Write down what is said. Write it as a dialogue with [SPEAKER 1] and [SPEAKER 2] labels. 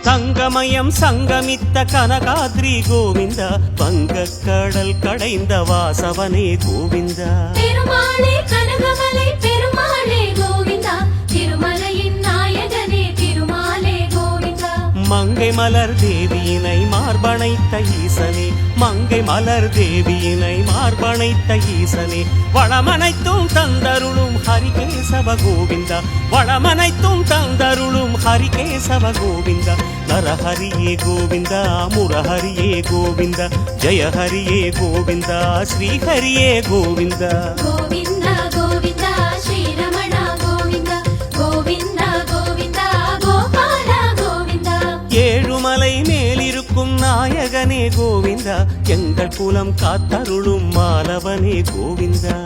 [SPEAKER 1] தங்கமயம் சங்கமித்த கனகாத்ரி கோவிந்தா, வங்கக்கடல் கடைந்த வாசவனே கோவிந்தா.
[SPEAKER 2] பெருமாளே கனகமலை பெருமாளே கோவிந்தா, திருமலையின் நாயகனே திருமாலே கோவிந்தா.
[SPEAKER 1] மங்கை மலர் தேவியினை மார்பணைத்த ஈசனே, மங்கை மலர் தேவியினை மார்பணைத்த ஈசனே, வளமனைத்தும் தந்தருளும் ஹரிகேசவ கோவிந்தா, வளமனைத்தும் தந்தருளும் ஹரிகேசவ கோவிந்தா. நரஹரியே கோவிந்தா, முரஹரியே கோவிந்தா, ஜெயஹரியே கோவிந்தா, ஸ்ரீஹரியே கோவிந்தா.
[SPEAKER 2] கோவிந்தா கோவிந்தா ஸ்ரீரமணா கோவிந்தா, கோவிந்தா கோவிந்தா கோபாலா கோவிந்தா.
[SPEAKER 1] ஏழுமலை மேலிருக்கும் நாயகனே கோவிந்தா, எங்கள் குலம் காத்தருளும் மாலவனே கோவிந்தா.